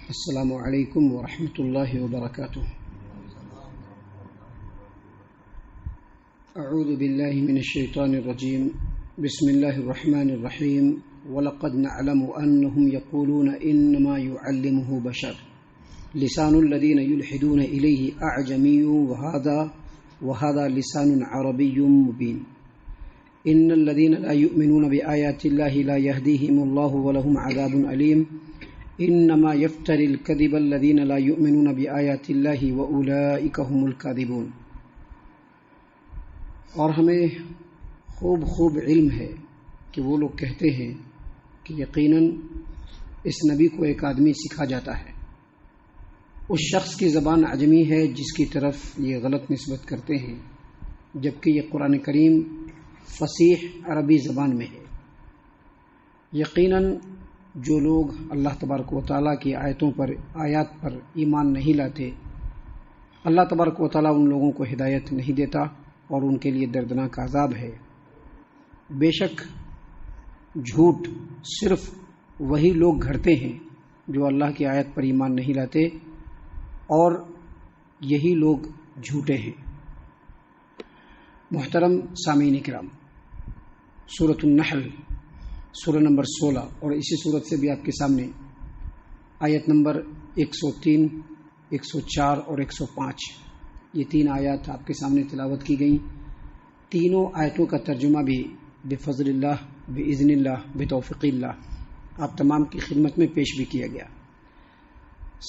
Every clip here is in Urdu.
السلام علیکم ورحمۃ اللہ وبرکاتہ۔ اعوذ باللہ من الشیطان الرجیم، بسم اللہ الرحمن الرحیم۔ وَلَقَدْ نَعْلَمُ أَنَّهُمْ يَقُولُونَ إِنَّمَا يُعَلِّمُهُ بَشَرٌ لِسَانُ الَّذِينَ يُلْحِدُونَ إِلَيْهِ أَعْجَمِيٌّ وَهَذَا لِسَانٌ عَرَبِيٌّ مُبِينٌ إِنَّ الَّذِينَ لَا يُؤْمِنُونَ بِآيَاتِ اللَّهِ لَا يَهْدِيهِمُ اللَّهُ وَلَهُمْ عَذَابٌ أَلِيمٌ انما يفتر الكذب الذين لا يؤمنون بآيات الله واولئك هم الكاذبون۔ اور ہمیں خوب علم ہے کہ وہ لوگ کہتے ہیں کہ یقیناً اس نبی کو ایک آدمی سکھا جاتا ہے، اس شخص کی زبان عجمی ہے جس کی طرف یہ غلط نسبت کرتے ہیں، جبکہ یہ قرآن کریم فصیح عربی زبان میں ہے۔ یقیناً جو لوگ اللہ تبارک و تعالیٰ کی آیات پر ایمان نہیں لاتے، اللہ تبارک و تعالیٰ ان لوگوں کو ہدایت نہیں دیتا اور ان کے لیے دردناک عذاب ہے۔ بے شک جھوٹ صرف وہی لوگ گھڑتے ہیں جو اللہ کی آیت پر ایمان نہیں لاتے، اور یہی لوگ جھوٹے ہیں۔ محترم سامعین کرام، سورۃ النحل سورہ نمبر 16 اور اسی سورت سے بھی آپ کے سامنے آیت نمبر 103، 104 اور 105 یہ تین آیات آپ کے سامنے تلاوت کی گئیں۔ تینوں آیتوں کا ترجمہ بھی بفضل اللہ، باذن اللہ، بتوفیق اللہ آپ تمام کی خدمت میں پیش بھی کیا گیا۔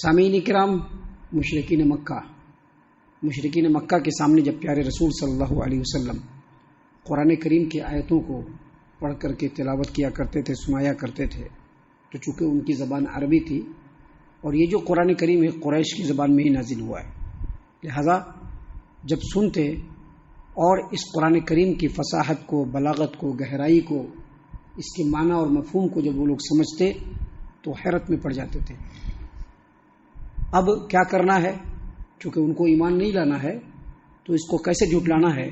سامعین کرام، مشرکین مکہ کے سامنے جب پیارے رسول صلی اللہ علیہ وسلم قرآن کریم کی آیتوں کو پڑھ کر کے تلاوت کیا کرتے تھے، سنایا کرتے تھے، تو چونکہ ان کی زبان عربی تھی اور یہ جو قرآن کریم ہے قریش کی زبان میں ہی نازل ہوا ہے، لہذا جب سنتے اور اس قرآن کریم کی فصاحت کو، بلاغت کو، گہرائی کو، اس کے معنی اور مفہوم کو جب وہ لوگ سمجھتے تو حیرت میں پڑ جاتے تھے۔ اب کیا کرنا ہے؟ چونکہ ان کو ایمان نہیں لانا ہے تو اس کو کیسے جھٹلانا ہے؟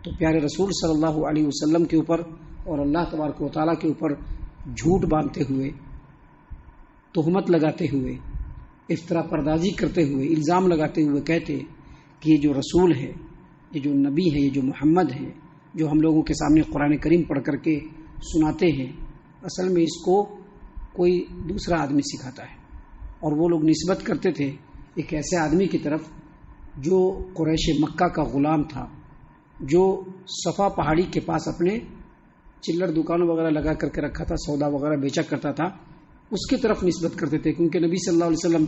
تو پیارے رسول صلی اللہ علیہ وسلم کے اوپر اور اللہ تبارک و تعالیٰ کے اوپر جھوٹ باندھتے ہوئے، تہمت لگاتے ہوئے، افترا پردازی کرتے ہوئے، الزام لگاتے ہوئے کہتے کہ یہ جو رسول ہے، یہ جو نبی ہے، یہ جو محمد ہے، جو ہم لوگوں کے سامنے قرآن کریم پڑھ کر کے سناتے ہیں، اصل میں اس کو کوئی دوسرا آدمی سکھاتا ہے۔ اور وہ لوگ نسبت کرتے تھے ایک ایسے آدمی کی طرف جو قریش مکہ کا غلام تھا، جو صفا پہاڑی کے پاس اپنے چلر دکانوں وغیرہ لگا کر کے رکھا تھا، سودا وغیرہ بیچا کرتا تھا، اس کی طرف نسبت کرتے تھے، کیونکہ نبی صلی اللہ علیہ وسلم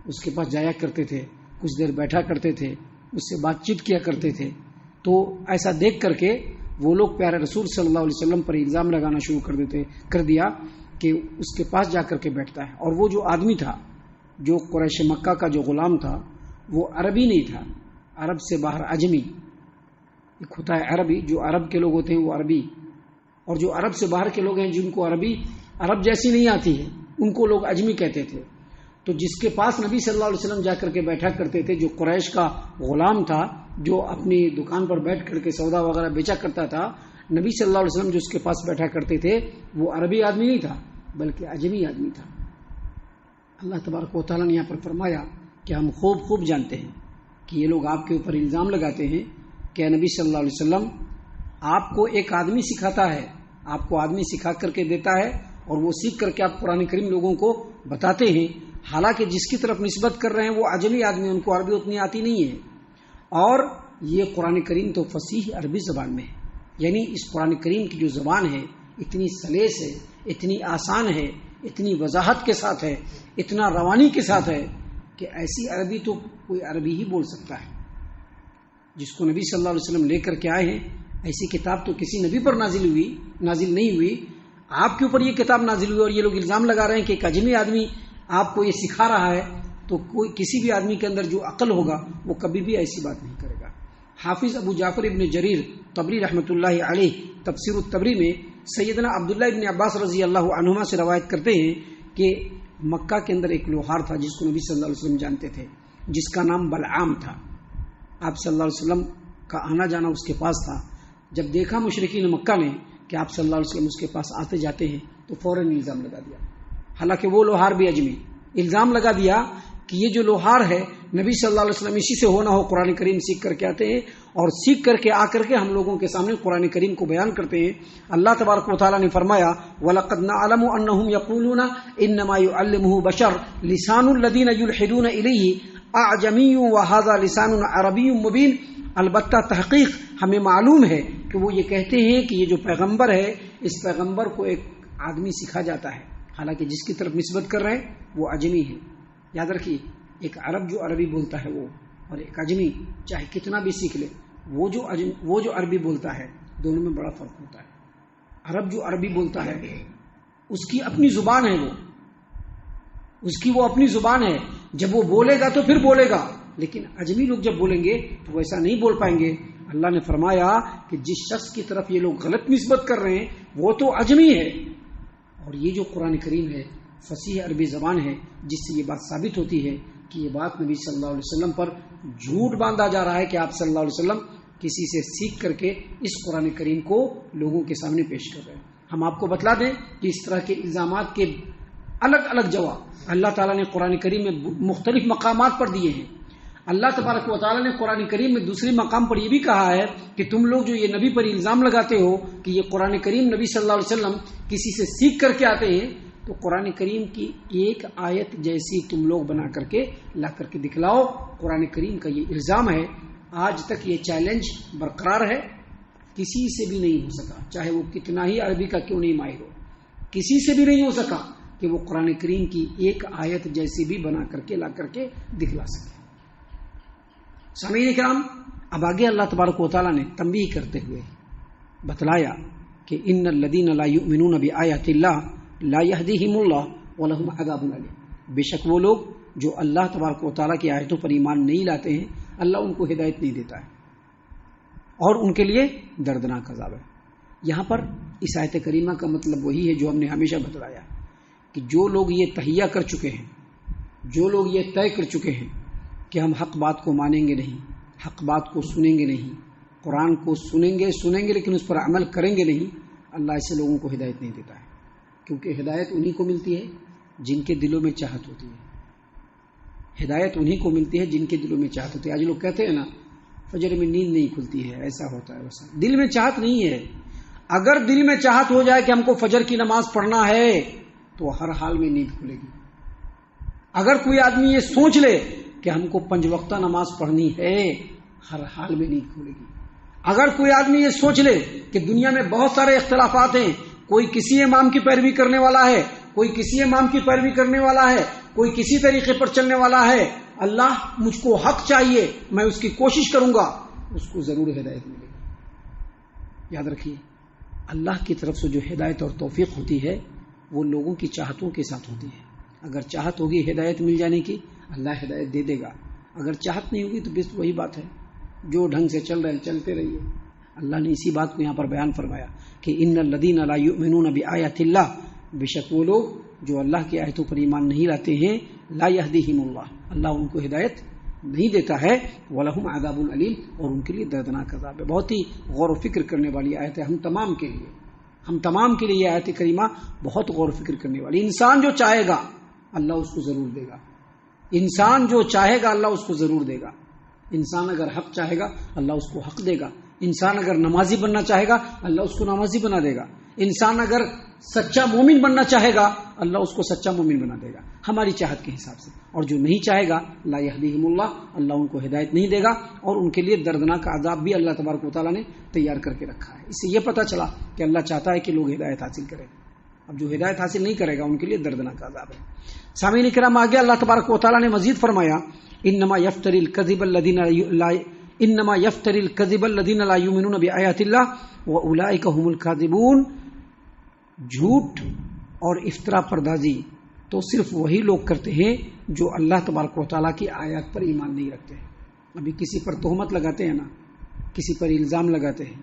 اس کے پاس جایا کرتے تھے، کچھ دیر بیٹھا کرتے تھے، اس سے بات چیت کیا کرتے تھے۔ تو ایسا دیکھ کر کے وہ لوگ پیارے رسول صلی اللہ علیہ وسلم پر الزام لگانا شروع کر دیا کہ اس کے پاس جا کر کے بیٹھتا ہے۔ اور وہ جو آدمی تھا، جو قریش مکہ کا جو غلام تھا، وہ عربی نہیں تھا، عرب سے باہر عجمی۔ ایک ہوتا ہے عربی، جو عرب کے لوگ ہوتے ہیں وہ عربی، اور جو عرب سے باہر کے لوگ ہیں جن کو عربی عرب جیسی نہیں آتی ہے ان کو لوگ عجمی کہتے تھے۔ تو جس کے پاس نبی صلی اللہ علیہ وسلم جا کر کے بیٹھا کرتے تھے، جو قریش کا غلام تھا، جو اپنی دکان پر بیٹھ کر کے سودا وغیرہ بیچا کرتا تھا، نبی صلی اللہ علیہ وسلم جو اس کے پاس بیٹھا کرتے تھے وہ عربی آدمی نہیں تھا بلکہ عجمی آدمی تھا۔ اللہ تبارک و تعالیٰ نے یہاں پر فرمایا کہ ہم خوب جانتے ہیں کہ یہ لوگ آپ کے اوپر الزام لگاتے ہیں کہ نبی صلی اللہ علیہ وسلم آپ کو ایک آدمی سکھاتا ہے، آپ کو آدمی سکھا کر کے دیتا ہے اور وہ سیکھ کر کے آپ قرآن کریم لوگوں کو بتاتے ہیں، حالانکہ جس کی طرف نسبت کر رہے ہیں وہ عجمی آدمی، ان کو عربی اتنی آتی نہیں ہے، اور یہ قرآن کریم تو فصیح عربی زبان میں ہے۔ یعنی اس قرآن کریم کی جو زبان ہے اتنی سلیس ہے، اتنی آسان ہے، اتنی وضاحت کے ساتھ ہے، اتنا روانی کے ساتھ ہے کہ ایسی عربی تو کوئی عربی ہی بول سکتا ہے۔ جس کو نبی صلی اللہ علیہ وسلم لے کر کے آئے ہیں، ایسی کتاب تو کسی نبی پر نازل نہیں ہوئی، آپ کے اوپر یہ کتاب نازل ہوئی، اور یہ لوگ الزام لگا رہے ہیں کہ ایک اجمی آدمی آپ کو یہ سکھا رہا ہے، تو کوئی کسی بھی آدمی کے اندر جو عقل ہوگا وہ کبھی بھی ایسی بات نہیں کرے گا۔ حافظ ابو جعفر ابن جریر طبری رحمۃ اللہ علیہ تفسیر الطبری میں سیدنا عبداللہ ابن عباس رضی اللہ عنہما سے روایت کرتے ہیں کہ مکہ کے اندر ایک لوہار تھا جس کو نبی صلی اللہ علیہ وسلم جانتے تھے، جس کا نام بلعام تھا۔ آپ صلی اللہ علیہ وسلم کا آنا جانا اس کے پاس تھا۔ جب دیکھا مشرکین مکہ نے کہ آپ صلی اللہ علیہ وسلم اس کے پاس آتے جاتے ہیں تو فوراً الزام لگا دیا، حالانکہ وہ لوہار بھی اجمی، الزام لگا دیا کہ یہ جو لوہار ہے نبی صلی اللہ علیہ وسلم اسی سے ہونا ہو قرآن کریم سیکھ کر کے آتے ہیں اور سیکھ کر کے آ کر کے ہم لوگوں کے سامنے قرآن کریم کو بیان کرتے ہیں. اللہ تبارک و تعالیٰ نے فرمایا وَلَقَدْ نَعْلَمُ أَنَّهُمْ يَقُولُونَ إِنَّمَا يُعَلِّمُهُ بَشَرٌ لِسَانُ الَّذِينَ يُلْحِدُونَ إِلَيْهِ أَعْجَمِيٌّ وَهَذَا لِسَانٌ عَرَبِيٌّ مُبِينٌ. البتہ تحقیق ہمیں معلوم ہے کہ وہ یہ کہتے ہیں کہ یہ جو پیغمبر ہے اس پیغمبر کو ایک آدمی سکھا جاتا ہے، حالانکہ جس کی طرف نسبت کر رہے ہیں وہ اجمی ہے. یاد رکھیے، ایک عرب جو عربی بولتا ہے وہ، اور ایک اجمی چاہے کتنا بھی سیکھ لے، وہ جو عربی بولتا ہے دونوں میں بڑا فرق ہوتا ہے. عرب جو عربی بولتا ہے اس کی اپنی زبان ہے، اس کی وہ اپنی زبان ہے، جب وہ بولے گا تو پھر بولے گا. لیکن اجمی لوگ جب بولیں گے تو وہ ایسا نہیں بول پائیں گے. اللہ نے فرمایا کہ جس شخص کی طرف یہ لوگ غلط نسبت کر رہے ہیں وہ تو اجمی ہے. اور یہ جو قرآن کریم ہے فصیح عربی زبان ہے، جس سے یہ بات ثابت ہوتی ہے کہ یہ بات نبی صلی اللہ علیہ وسلم پر جھوٹ باندھا جا رہا ہے کہ آپ صلی اللہ علیہ وسلم کسی سے سیکھ کر کے اس قرآن کریم کو لوگوں کے سامنے پیش کر رہے ہیں. ہم آپ کو بتلا دیں کہ اس طرح کے الزامات کے الگ الگ جواب اللہ تعالیٰ نے قرآن کریم میں مختلف مقامات پر دیے ہیں. اللہ تبارک و تعالیٰ نے قرآن کریم میں دوسری مقام پر یہ بھی کہا ہے کہ تم لوگ جو یہ نبی پر الزام لگاتے ہو کہ یہ قرآن کریم نبی صلی اللہ علیہ وسلم کسی سے سیکھ کر کے آتے ہیں، تو قرآن کریم کی ایک آیت جیسی تم لوگ بنا کر کے لا کر کے دکھلاؤ. قرآن کریم کا یہ الزام ہے، آج تک یہ چیلنج برقرار ہے، کسی سے بھی نہیں ہو سکا، چاہے وہ کتنا ہی عربی کا کیوں نہیں ماہر ہو، کسی سے بھی نہیں ہو سکا کہ وہ قرآن کریم کی ایک آیت جیسی بھی بنا کر کے لا کر کے دکھلا سکے. سامعین کرام، اب آگے اللہ تبارک و تعالیٰ نے تنبیہ کرتے ہوئے بتلایا کہ ان الذین لا یؤمنون بآیات اللہ لا یہدیہم اللہ ولہم عذاب علیم. بے شک وہ لوگ جو اللہ تبارک و تعالیٰ کی آیتوں پر ایمان نہیں لاتے ہیں اللہ ان کو ہدایت نہیں دیتا ہے اور ان کے لیے دردناک عذاب ہے. یہاں پر اس آیت کریمہ کا مطلب وہی ہے جو ہم نے ہمیشہ بتلایا کہ جو لوگ یہ تہیہ کر چکے ہیں، جو لوگ یہ طے کر چکے ہیں کہ ہم حق بات کو مانیں گے نہیں، حق بات کو سنیں گے نہیں، قرآن کو سنیں گے لیکن اس پر عمل کریں گے نہیں، اللہ ایسے لوگوں کو ہدایت نہیں دیتا ہے. کیونکہ ہدایت انہی کو ملتی ہے جن کے دلوں میں چاہت ہوتی ہے. ہدایت انہی کو ملتی ہے جن کے دلوں میں چاہت ہوتی ہے. آج لوگ کہتے ہیں نا فجر میں نیند نہیں کھلتی ہے، ایسا ہوتا ہے ویسا. دل میں چاہت نہیں ہے. اگر دل میں چاہت ہو جائے کہ ہم کو فجر کی نماز پڑھنا ہے تو ہر حال میں نیند کھلے گی. اگر کوئی آدمی یہ سوچ لے کہ ہم کو 5 وقتہ نماز پڑھنی ہے ہر حال میں نیند کھلے گی. اگر کوئی آدمی یہ سوچ لے کہ دنیا میں بہت سارے اختلافات ہیں، کوئی کسی امام کی پیروی کرنے والا ہے، کوئی کسی امام کی پیروی کرنے والا ہے، کوئی کسی طریقے پر چلنے والا ہے، اللہ مجھ کو حق چاہیے، میں اس کی کوشش کروں گا، اس کو ضرور ہدایت ملے گی. یاد رکھیے، اللہ کی طرف سے جو ہدایت اور توفیق ہوتی ہے وہ لوگوں کی چاہتوں کے ساتھ ہوتی ہے. اگر چاہت ہوگی ہدایت مل جانے کی اللہ ہدایت دے دے گا. اگر چاہت نہیں ہوگی تو بس وہی بات ہے، جو ڈھنگ سے چل رہے ہیں چلتے رہیے. اللہ نے اسی بات کو یہاں پر بیان فرمایا کہ ان الذین لا یؤمنون بآیات اللہ، بے شک وہ لوگ جو اللہ کی آیتوں پر ایمان نہیں لاتے ہیں، لا یہدیہم اللہ، اللہ ان کو ہدایت نہیں دیتا ہے، ولہم عذاب علیم، اور ان کے لیے دردناک عذاب ہے. بہت ہی غور و فکر کرنے والی آیت ہے ہم تمام کے لیے یہ آیت کریمہ بہت غور و فکر کرنے والی. انسان جو چاہے گا اللہ اس کو ضرور دے گا. انسان جو چاہے گا اللہ اس کو ضرور دے گا. انسان اگر حق چاہے گا اللہ اس کو حق دے گا. انسان اگر نمازی بننا چاہے گا اللہ اس کو نمازی بنا دے گا. انسان اگر سچا مومن بننا چاہے گا اللہ اس کو سچا مومن بنا دے گا ہماری چاہت کے حساب سے. اور جو نہیں چاہے گا لا یہدیہم اللہ، اللہ ان کو ہدایت نہیں دے گا اور ان کے لیے دردناک عذاب بھی اللہ تبارک و تعالیٰ نے تیار کر کے رکھا ہے. اس سے یہ پتہ چلا کہ اللہ چاہتا ہے کہ لوگ ہدایت حاصل کریں. اب جو ہدایت حاصل نہیں کرے گا ان کے لیے دردناک عذاب ہے. سامعین کرام، آگے اللہ تبارک و تعالیٰ نے مزید فرمایا انما یفتری الکذب الذین لا یؤمنون بآیات اللہ واولئک هم الکاذبون. جھوٹ اور افطرا پردازی تو صرف وہی لوگ کرتے ہیں جو اللہ تبارک و تعالیٰ کی آیات پر ایمان نہیں رکھتے ہیں. ابھی کسی پر تہمت لگاتے ہیں نا، کسی پر الزام لگاتے ہیں،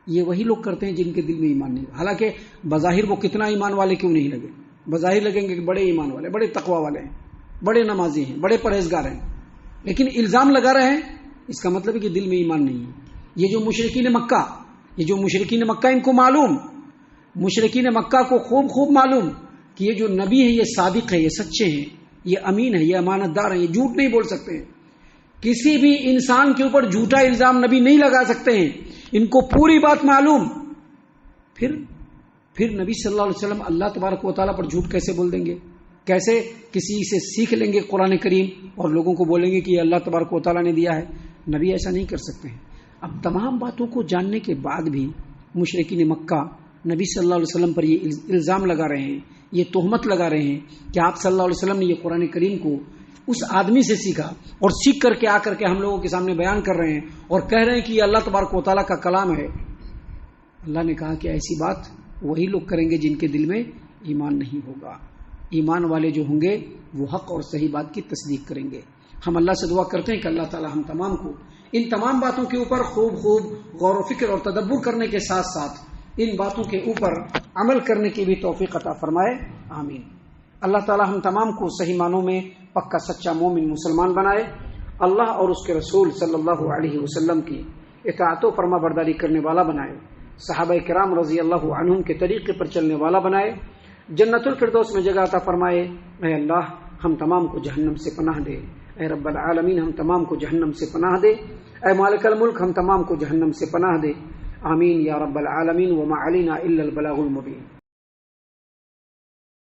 یہ وہی لوگ کرتے ہیں جن کے دل میں ایمان نہیں. حالانکہ بظاہر وہ کتنا ایمان والے کیوں نہیں لگے، بظاہر لگیں گے کہ بڑے ایمان والے، بڑے تقوی والے ہیں، بڑے نمازی ہیں، بڑے پرہیزگار ہیں، لیکن الزام لگا رہے ہیں، اس کا مطلب ہے کہ دل میں ایمان نہیں ہے. یہ جو مشرکین مکہ ان کو معلوم، مشرکین مکہ کو خوب معلوم کہ یہ جو نبی ہے یہ صادق ہے، یہ سچے ہیں، یہ امین ہے، یہ امانت دار ہیں، یہ جھوٹ نہیں بول سکتے ہیں، کسی بھی انسان کے اوپر جھوٹا الزام نبی نہیں لگا سکتے ہیں، ان کو پوری بات معلوم. پھر نبی صلی اللہ علیہ وسلم اللہ تبارک و تعالیٰ پر جھوٹ کیسے بول دیں گے؟ کیسے کسی سے سیکھ لیں گے قرآن کریم اور لوگوں کو بولیں گے کہ یہ اللہ تبارک و تعالیٰ نے دیا ہے؟ نبی ایسا نہیں کر سکتے ہیں. اب تمام باتوں کو جاننے کے بعد بھی مشرکین مکہ نبی صلی اللہ علیہ وسلم پر یہ الزام لگا رہے ہیں، یہ تہمت لگا رہے ہیں کہ آپ صلی اللہ علیہ وسلم نے یہ قرآن کریم کو اس آدمی سے سیکھا اور سیکھ کر کے آ کر کے ہم لوگوں کے سامنے بیان کر رہے ہیں اور کہہ رہے ہیں کہ یہ اللہ تبارک و تعالیٰ کا کلام ہے. اللہ نے کہا کہ ایسی بات وہی لوگ کریں گے جن کے دل میں ایمان نہیں ہوگا. ایمان والے جو ہوں گے وہ حق اور صحیح بات کی تصدیق کریں گے. ہم اللہ سے دعا کرتے ہیں کہ اللہ تعالی ہم تمام کو ان تمام باتوں کے اوپر خوب غور و فکر اور تدبر کرنے کے ساتھ ساتھ ان باتوں کے اوپر عمل کرنے کی بھی توفیق عطا فرمائے. آمین. اللہ تعالی ہم تمام کو صحیح معنوں میں پکا سچا مومن مسلمان بنائے. اللہ اور اس کے رسول صلی اللہ علیہ وسلم کی اطاعت و فرما برداری کرنے والا بنائے. صحابہ کرام رضی اللہ عنہم کے طریقے پر چلنے والا بنائے. جنت الفردوس میں جگہ عطا فرمائے. اے اللہ ہم تمام کو جہنم سے پناہ دے. اے رب العالمین ہم تمام کو جہنم سے پناہ دے. اے مالک الملک ہم تمام کو جہنم سے پناہ دے. آمین یا رب العالمین. وما علینا الا البلاغ المبین.